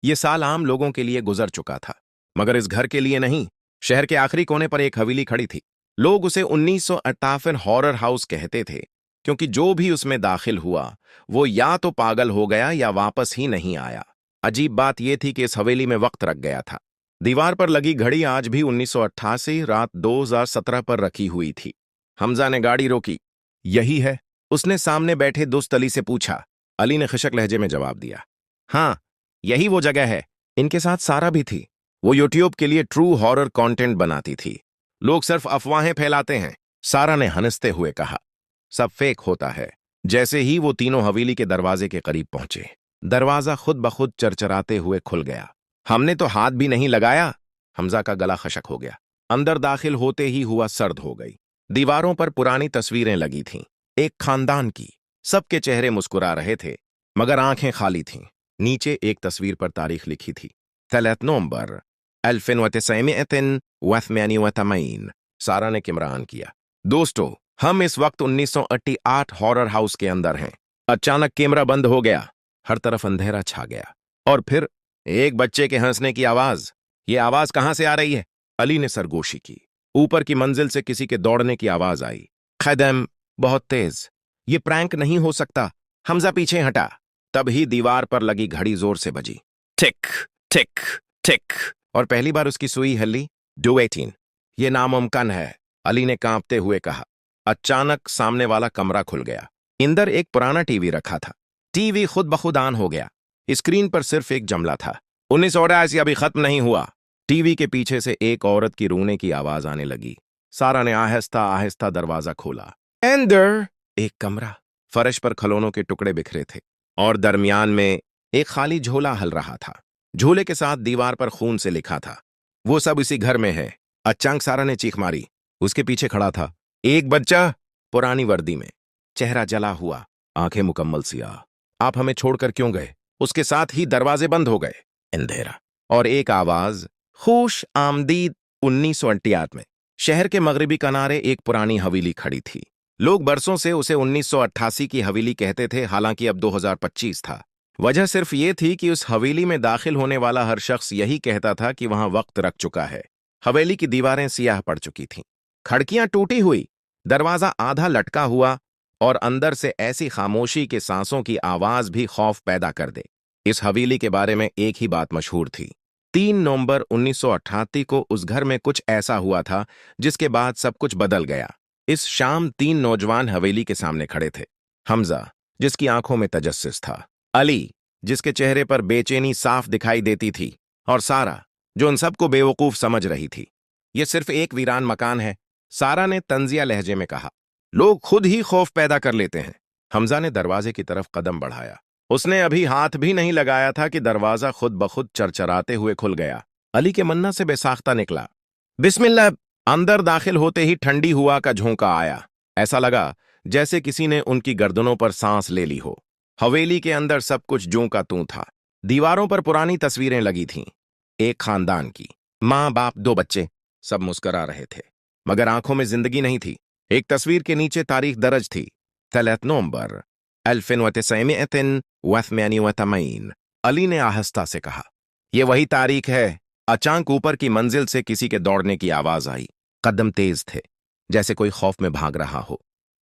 ये साल आम लोगों के लिए गुजर चुका था, मगर इस घर के लिए नहीं। शहर के आखिरी कोने पर एक हवेली खड़ी थी। लोग उसे 1958 हॉरर हाउस कहते थे, क्योंकि जो भी उसमें दाखिल हुआ वो या तो पागल हो गया या वापस ही नहीं आया। अजीब बात यह थी कि इस हवेली में वक्त रख गया था। दीवार पर लगी घड़ी आज भी 1988 रात 2017 पर रखी हुई थी। हमजा ने गाड़ी रोकी। यही है? उसने सामने बैठे दोस्त अली से पूछा। अली ने खिशक लहजे में जवाब दिया, हाँ, यही वो जगह है। इनके साथ सारा भी थी। वो यूट्यूब के लिए ट्रू हॉरर कंटेंट बनाती थी। लोग सिर्फ अफवाहें फैलाते हैं, सारा ने हंसते हुए कहा। सब फेक होता है। जैसे ही वो तीनों हवेली के दरवाजे के करीब पहुंचे, दरवाजा खुद ब खुद चरचराते हुए खुल गया। हमने तो हाथ भी नहीं लगाया। हमजा का गला खशक हो गया। अंदर दाखिल होते ही हुआ सर्द हो गई। दीवारों पर पुरानी तस्वीरें लगी थीं, एक खानदान की। सबके चेहरे मुस्कुरा रहे थे, मगर आंखें खाली थीं। नीचे एक तस्वीर पर तारीख लिखी थी, 3 नवंबर 1988। सारा ने किमरान किया। दोस्तों, हम इस वक्त 1988 हॉरर हाउस के अंदर हैं। अचानक कैमरा बंद हो गया। हर तरफ अंधेरा छा गया। और फिर एक बच्चे के हंसने की आवाज। ये आवाज कहां से आ रही है? अली ने सरगोशी की। ऊपर की मंजिल से किसी के दौड़ने की आवाज आई। खैदम, बहुत तेज। ये प्रैंक नहीं हो सकता। हमजा पीछे हटा। तभी दीवार पर लगी घड़ी जोर से बजी। टिक टिक टिक। और पहली बार उसकी सुई हिली। 218। ये नामुमकिन है, अली ने कांपते हुए कहा। अचानक सामने वाला कमरा खुल गया। अंदर एक पुराना टीवी रखा था। टीवी खुद ब खुद ऑन हो गया। स्क्रीन पर सिर्फ एक जमला था, 1988 अभी खत्म नहीं हुआ। टीवी के पीछे से एक औरत की रोने की आवाज आने लगी। सारा ने आहिस्ता आहिस्ता दरवाजा खोला। अंदर एक कमरा। फर्श पर खिलौनों के टुकड़े बिखरे थे और दरमियान में एक खाली झोला हल रहा था। झोले के साथ दीवार पर खून से लिखा था, वो सब इसी घर में है। अचानक सारा ने चीख मारी। उसके पीछे खड़ा था एक बच्चा, पुरानी वर्दी में, चेहरा जला हुआ, आंखें मुकम्मल सियाह। आप हमें छोड़कर क्यों गए? उसके साथ ही दरवाजे बंद हो गए। अंधेरा और एक आवाज, खुश आमदीद 1988 में। शहर के मगरिबी किनारे एक पुरानी हवेली खड़ी थी। लोग बरसों से उसे 1988 की हवेली कहते थे, हालांकि अब 2025 था। वजह सिर्फ ये थी कि उस हवेली में दाखिल होने वाला हर शख्स यही कहता था कि वहां वक्त रख चुका है। हवेली की दीवारें सियाह पड़ चुकी थीं, खिड़कियां टूटी हुई, दरवाजा आधा लटका हुआ और अंदर से ऐसी खामोशी के सांसों की आवाज भी खौफ पैदा कर दे। इस हवेली के बारे में एक ही बात मशहूर थी, 3 नवंबर 1988 को उस घर में कुछ ऐसा हुआ था जिसके बाद सब कुछ बदल गया। इस शाम 3 नौजवान हवेली के सामने खड़े थे। हमजा, जिसकी आंखों में तजस्सुस था, अली, जिसके चेहरे पर बेचैनी साफ दिखाई देती थी, और सारा, जो उन सबको बेवकूफ समझ रही थी। यह सिर्फ एक वीरान मकान है, सारा ने तंजिया लहजे में कहा। लोग खुद ही खौफ पैदा कर लेते हैं। हमजा ने दरवाजे की तरफ कदम बढ़ाया। उसने अभी हाथ भी नहीं लगाया था कि दरवाजा खुद ब खुद चरचराते हुए खुल गया। अली के मन्ना से बेसाख्ता निकला, बिस्मिल्लाह। अंदर दाखिल होते ही ठंडी हवा का झोंका आया। ऐसा लगा जैसे किसी ने उनकी गर्दनों पर सांस ले ली हो। हवेली के अंदर सब कुछ जूं का तूं था। दीवारों पर पुरानी तस्वीरें लगी थीं, एक खानदान की, माँ बाप 2 बच्चे, सब मुस्करा रहे थे, मगर आंखों में जिंदगी नहीं थी। एक तस्वीर के नीचे तारीख दर्ज थी, 3 नवंबर 1988। अली ने आहिस्ता से कहा, यह वही तारीख है। अचानक ऊपर की मंजिल से किसी के दौड़ने की आवाज आई। कदम तेज थे, जैसे कोई खौफ में भाग रहा हो।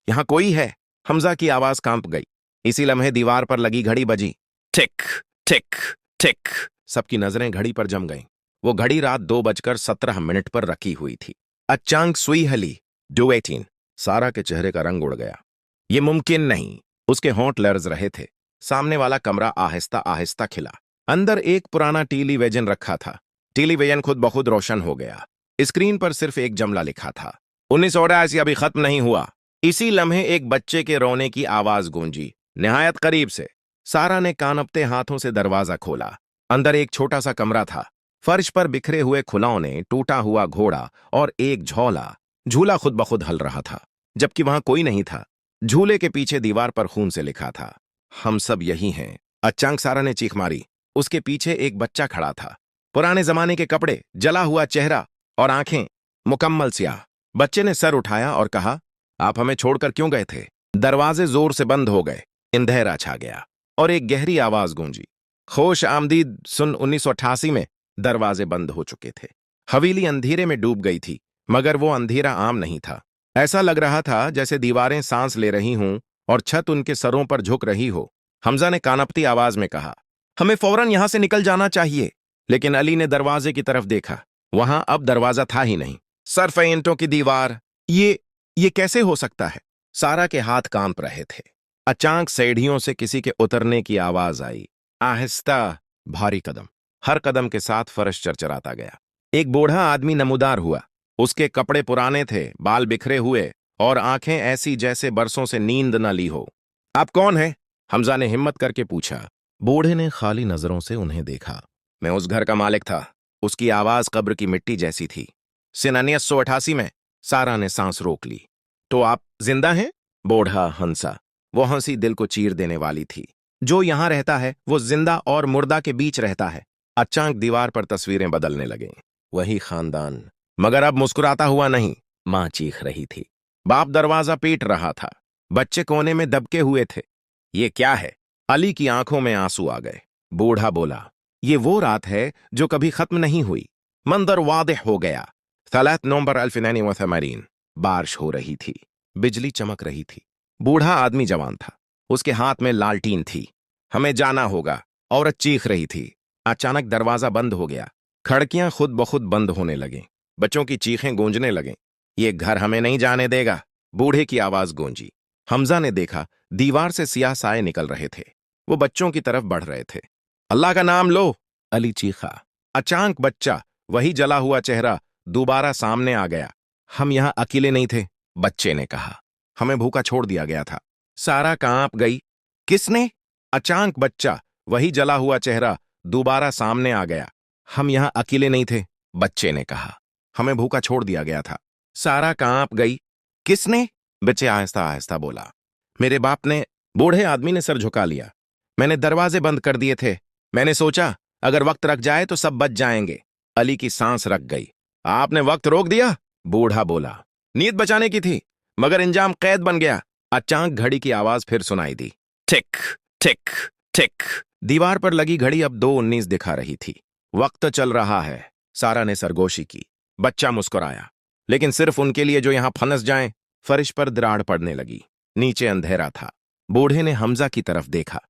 यहां कोई है? हमजा की आवाज कांप गई। इसी लम्हे दीवार पर लगी घड़ी बजी। टिक टिक टिक। सबकी नजरें घड़ी पर जम गईं। वो घड़ी रात 2:17 पर रखी हुई थी। अचानक सुई हिली। 218। सारा के चेहरे का रंग उड़ गया। ये मुमकिन नहीं। उसके होंठ लर्ज रहे थे। सामने वाला कमरा आहिस्ता आहिस्ता खिला। अंदर एक पुराना टेलीविजन रखा था। टेलीविजन खुद ब खुद रोशन हो गया। स्क्रीन पर सिर्फ एक जमला लिखा था, 1988 अभी खत्म नहीं हुआ। इसी लम्हे एक बच्चे के रोने की आवाज गूंजी, निहायत करीब से। सारा ने कांपते हाथों से दरवाजा खोला। अंदर एक छोटा सा कमरा था। फर्श पर बिखरे हुए खिलौने, टूटा हुआ घोड़ा और एक झोला। झूला खुद ब खुद हल रहा था, जबकि वहां कोई नहीं था। झूले के पीछे दीवार पर खून से लिखा था, हम सब यही हैं। अचानक सारा ने चीख मारी। उसके पीछे एक बच्चा खड़ा था, पुराने जमाने के कपड़े, जला हुआ चेहरा और आंखें मुकम्मल स्याह। बच्चे ने सर उठाया और कहा, आप हमें छोड़कर क्यों गए थे? दरवाजे जोर से बंद हो गए। अंधेरा छा गया और एक गहरी आवाज गूंजी, खुश आमदीद सुन 1988 में दरवाजे बंद हो चुके थे। हवेली अंधेरे में डूब गई थी, मगर वो अंधेरा आम नहीं था। ऐसा लग रहा था जैसे दीवारें सांस ले रही हों और छत उनके सरों पर झुक रही हो। हमजा ने कानपती आवाज में कहा, हमें फौरन यहां से निकल जाना चाहिए। लेकिन अली ने दरवाजे की तरफ देखा। वहां अब दरवाजा था ही नहीं, सिर्फ ईंटों की दीवार। ये कैसे हो सकता है? सारा के हाथ कांप रहे थे। अचानक सीढ़ियों से किसी के उतरने की आवाज आई। आहिस्ता, भारी कदम। हर कदम के साथ फर्श चरचराता गया। एक बूढ़ा आदमी नमूदार हुआ। उसके कपड़े पुराने थे, बाल बिखरे हुए और आंखें ऐसी जैसे बरसों से नींद न ली हो। आप कौन हैं? हमजा ने हिम्मत करके पूछा। बूढ़े ने खाली नजरों से उन्हें देखा। मैं उस घर का मालिक था। उसकी आवाज कब्र की मिट्टी जैसी थी। सन 1988 में। सारा ने सांस रोक ली। तो आप जिंदा हैं? बूढ़ा हंसा। वो हंसी दिल को चीर देने वाली थी। जो यहां रहता है वो जिंदा और मुर्दा के बीच रहता है। अचानक दीवार पर तस्वीरें बदलने लगीं। वही खानदान, मगर अब मुस्कुराता हुआ नहीं। मां चीख रही थी। बाप दरवाजा पीट रहा था। बच्चे कोने में दबके हुए थे। ये क्या है? अली की आंखों में आंसू आ गए। बूढ़ा बोला, ये वो रात है जो कभी खत्म नहीं हुई। मंदर वादिह हो गया। 3 नवंबर 1989। बारिश हो रही थी। बिजली चमक रही थी। बूढ़ा आदमी जवान था। उसके हाथ में लालटीन थी। हमें जाना होगा, औरत चीख रही थी। अचानक दरवाजा बंद हो गया। खिड़कियां खुद ब खुद बंद होने लगीं। बच्चों की चीखें गूंजने लगीं। ये घर हमें नहीं जाने देगा, बूढ़े की आवाज गूंजी। हमजा ने देखा, दीवार से सियाह साए निकल रहे थे। वो बच्चों की तरफ बढ़ रहे थे। अल्लाह का नाम लो, अली चीखा। अचानक बच्चा, वही जला हुआ चेहरा, दोबारा सामने आ गया। हम यहां अकेले नहीं थे, बच्चे ने कहा। हमें भूखा छोड़ दिया गया था। सारा कांप गई। किसने? अचानक बच्चा, वही जला हुआ चेहरा, दोबारा सामने आ गया। हम यहां अकेले नहीं थे, बच्चे ने कहा। हमें भूखा छोड़ दिया गया था। सारा कांप गई। किसने? बच्चे आहिस्ता आहिस्ता बोला। मेरे बाप ने। बूढ़े आदमी ने सर झुका लिया। मैंने दरवाजे बंद कर दिए थे। मैंने सोचा अगर वक्त रख जाए तो सब बच जाएंगे। अली की सांस रख गई। आपने वक्त रोक दिया? बूढ़ा बोला। नीयत बचाने की थी, मगर इंजाम कैद बन गया। अचानक घड़ी की आवाज फिर सुनाई दी। टिक टिक टिक। दीवार पर लगी घड़ी अब 2:19 दिखा रही थी। वक्त चल रहा है। सारा ने सरगोशी की। बच्चा मुस्कुराया। लेकिन सिर्फ उनके लिए जो यहां फंस जाएं। फर्श पर दराड़ पड़ने लगी। नीचे अंधेरा था। बूढ़े ने हमजा की तरफ देखा।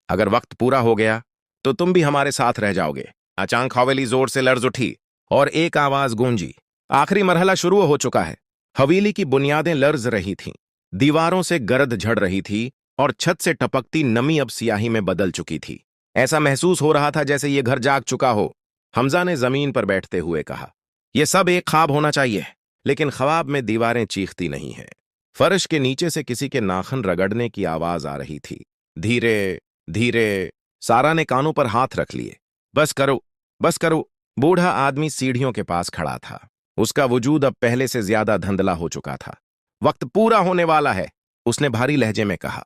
अगर वक्त पूरा हो गया तो तुम भी हमारे साथ रह जाओगे। अचानक हवेली जोर से लर्ज उठी और एक आवाज गूंजी। आखिरी मरहला शुरू हो चुका है। हवेली की बुनियादें लर्ज रही थीं। दीवारों से गर्द झड़ रही थी और छत से टपकती नमी अब सियाही में बदल चुकी थी। ऐसा महसूस हो रहा था जैसे ये घर जाग चुका हो। हमजा ने जमीन पर बैठते हुए कहा, यह सब एक ख्वाब होना चाहिए। लेकिन ख्वाब में दीवारें चीखती नहीं हैं। फर्श के नीचे से किसी के नाखून रगड़ने की आवाज आ रही थी। धीरे धीरे। सारा ने कानों पर हाथ रख लिए। बस करो, बस करो। बूढ़ा आदमी सीढ़ियों के पास खड़ा था। उसका वजूद अब पहले से ज्यादा धुंधला हो चुका था। वक्त पूरा होने वाला है, उसने भारी लहजे में कहा।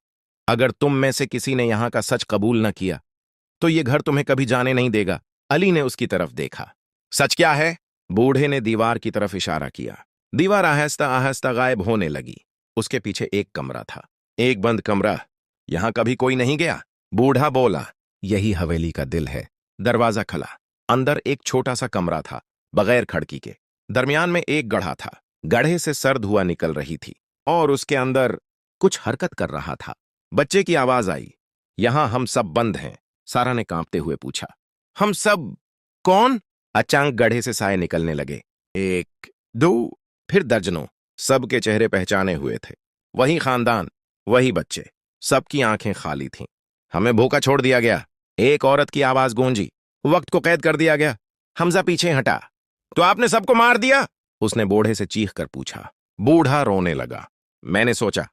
अगर तुम में से किसी ने यहां का सच कबूल न किया तो ये घर तुम्हें कभी जाने नहीं देगा। अली ने उसकी तरफ देखा। सच क्या है? बूढ़े ने दीवार की तरफ इशारा किया। दीवार आहिस्ता आहिस्ता गायब होने लगी। उसके पीछे एक कमरा था। एक बंद कमरा। यहां कभी कोई नहीं गया। बूढ़ा बोला, यही हवेली का दिल है। दरवाजा खुला। अंदर एक छोटा सा कमरा था, बगैर खिड़की के। दरमियान में एक गढ़ा था। गढ़े से सर्द हुआ निकल रही थी और उसके अंदर कुछ हरकत कर रहा था। बच्चे की आवाज आई। यहां हम सब बंद हैं। सारा ने कांपते हुए पूछा। हम सब? कौन? अचानक गढ़े से साए निकलने लगे। 1 2 फिर दर्जनों। सबके चेहरे पहचाने हुए थे। वही खानदान, वही बच्चे। सबकी आंखें खाली थीं। हमें भूखा छोड़ दिया गया। एक औरत की आवाज गूंजी। वक्त को कैद कर दिया गया। हमजा पीछे हटा। तो आपने सबको मार दिया? उसने बूढ़े से चीख कर पूछा। बूढ़ा रोने लगा। मैंने सोचा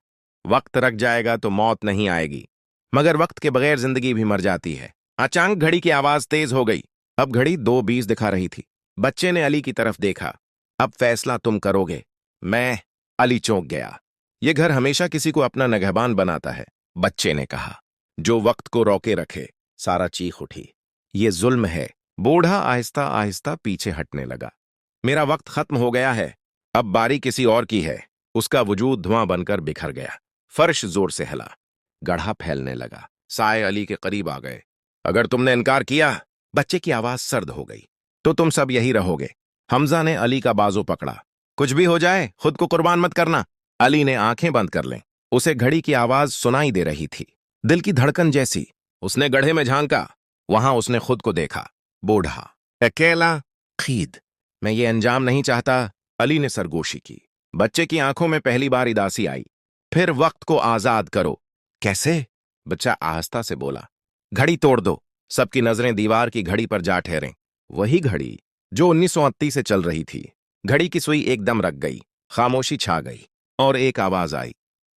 वक्त रख जाएगा तो मौत नहीं आएगी, मगर वक्त के बगैर जिंदगी भी मर जाती है। अचानक घड़ी की आवाज तेज हो गई। अब घड़ी 2:20 दिखा रही थी। बच्चे ने अली की तरफ देखा। अब फैसला तुम करोगे। मैं। अली चौंक गया। ये घर हमेशा किसी को अपना नगहबान बनाता है, बच्चे ने कहा। जो वक्त को रोके रखे। सारा चीख उठी। ये जुल्म है। बूढ़ा आहिस्ता आहिस्ता पीछे हटने लगा। मेरा वक्त खत्म हो गया है। अब बारी किसी और की है। उसका वजूद धुआं बनकर बिखर गया। फर्श जोर से हिला। गढ़ा फैलने लगा। साए अली के करीब आ गए। अगर तुमने इनकार किया, बच्चे की आवाज सर्द हो गई, तो तुम सब यही रहोगे। हमजा ने अली का बाजू पकड़ा। कुछ भी हो जाए, खुद को कुर्बान मत करना। अली ने आंखें बंद कर लें। उसे घड़ी की आवाज सुनाई दे रही थी, दिल की धड़कन जैसी। उसने गड्ढे में झांका। वहां उसने खुद को देखा, बूढ़ा, अकेला, खीद। मैं ये अंजाम नहीं चाहता, अली ने सरगोशी की। बच्चे की आंखों में पहली बार उदासी आई। फिर वक्त को आजाद करो। कैसे? बच्चा आस्था से बोला। घड़ी तोड़ दो। सबकी नजरें दीवार की घड़ी पर जा ठहरें। वही घड़ी जो 1980 से चल रही थी। घड़ी की सुई एकदम रख गई, खामोशी छा गई, और एक आवाज आई।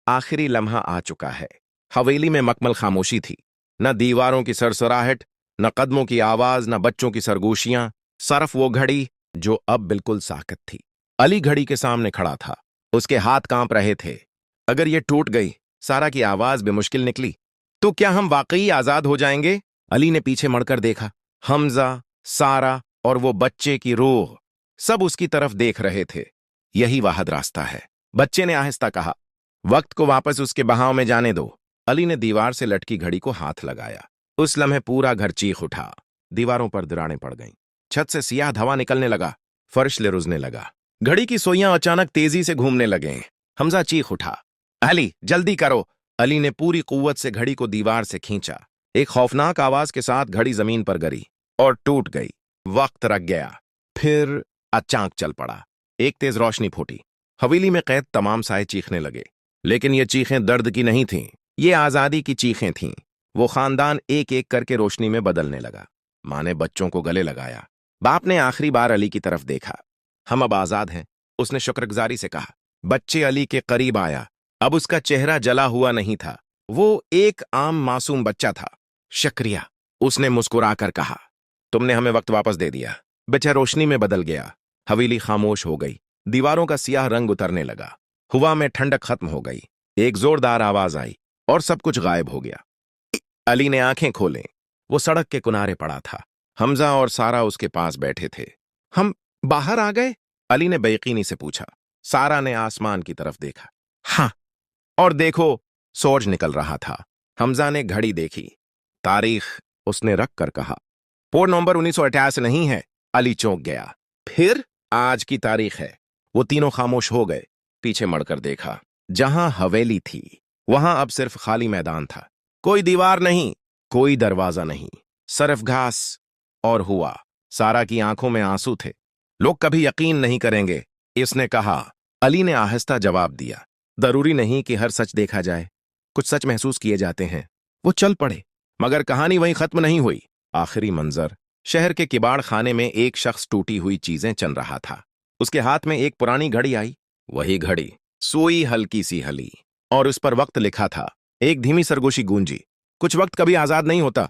आखिरी लम्हा आ चुका है। हवेली में मकमल खामोशी थी। न दीवारों की सरसराहट, न कदमों की आवाज, न बच्चों की सरगोशियां, सिर्फ वो घड़ी जो अब बिल्कुल साकत थी। अली घड़ी के सामने खड़ा था। उसके हाथ कांप रहे थे। अगर ये टूट गई, सारा की आवाज बेमुश्किल निकली, तो क्या हम वाकई आजाद हो जाएंगे? अली ने पीछे मुड़कर देखा। हमजा, सारा और वो बच्चे की रूह सब उसकी तरफ देख रहे थे। यही वाहिद रास्ता है, बच्चे ने आहिस्ता कहा। वक्त को वापस उसके बहाव में जाने दो। अली ने दीवार से लटकी घड़ी को हाथ लगाया। उस लम्हे पूरा घर चीख उठा। दीवारों पर दरारें पड़ गईं। छत से सियाह धुआं निकलने लगा। फर्श लिरुजने लगा। घड़ी की सुइयां अचानक तेजी से घूमने लगे। हमजा चीख उठा, अली जल्दी करो। अली ने पूरी कुव्वत से घड़ी को दीवार से खींचा। एक खौफनाक आवाज के साथ घड़ी जमीन पर गिरी और टूट गई। वक्त रख गया। फिर अचानक चल पड़ा। एक तेज रोशनी फूटी। हवेली में कैद तमाम साए चीखने लगे। लेकिन ये चीखें दर्द की नहीं थीं, ये आजादी की चीखें थीं। वो खानदान एक एक करके रोशनी में बदलने लगा। माँ ने बच्चों को गले लगाया। बाप ने आखिरी बार अली की तरफ देखा। हम अब आजाद हैं, उसने शुक्रगुजारी से कहा। बच्चे अली के करीब आया। अब उसका चेहरा जला हुआ नहीं था। वो एक आम मासूम बच्चा था। शुक्रिया, उसने मुस्कुराकर कहा। तुमने हमें वक्त वापस दे दिया। बच्चा रोशनी में बदल गया। हवेली खामोश हो गई। दीवारों का सियाह रंग उतरने लगा। हवा में ठंडक खत्म हो गई। एक जोरदार आवाज आई और सब कुछ गायब हो गया। अली ने आंखें खोलें। वो सड़क के किनारे पड़ा था। हमजा और सारा उसके पास बैठे थे। हम बाहर आ गए? अली ने बेयकीनी से पूछा। सारा ने आसमान की तरफ देखा। हाँ, और देखो, सूरज निकल रहा था। हमजा ने घड़ी देखी। तारीख, उसने रख कर कहा। पोर नवंबर 1988 नहीं है। अली चौंक गया। फिर आज की तारीख है। वो तीनों खामोश हो गए। पीछे मड़कर देखा। जहां हवेली थी, वहां अब सिर्फ खाली मैदान था। कोई दीवार नहीं, कोई दरवाजा नहीं, सिर्फ घास और हुआ। सारा की आंखों में आंसू थे। लोग कभी यकीन नहीं करेंगे, इसने कहा। अली ने आहिस्ता जवाब दिया। जरूरी नहीं कि हर सच देखा जाए, कुछ सच महसूस किए जाते हैं। वो चल पड़े, मगर कहानी वहीं खत्म नहीं हुई। आखिरी मंजर, शहर के किबाड़ खाने में एक शख्स टूटी हुई चीजें चन रहा था। उसके हाथ में एक पुरानी घड़ी आई। वही घड़ी, सुई हल्की सी हली और उस पर वक्त लिखा था। एक धीमी सरगोशी गूंजी। कुछ वक्त कभी आजाद नहीं होता,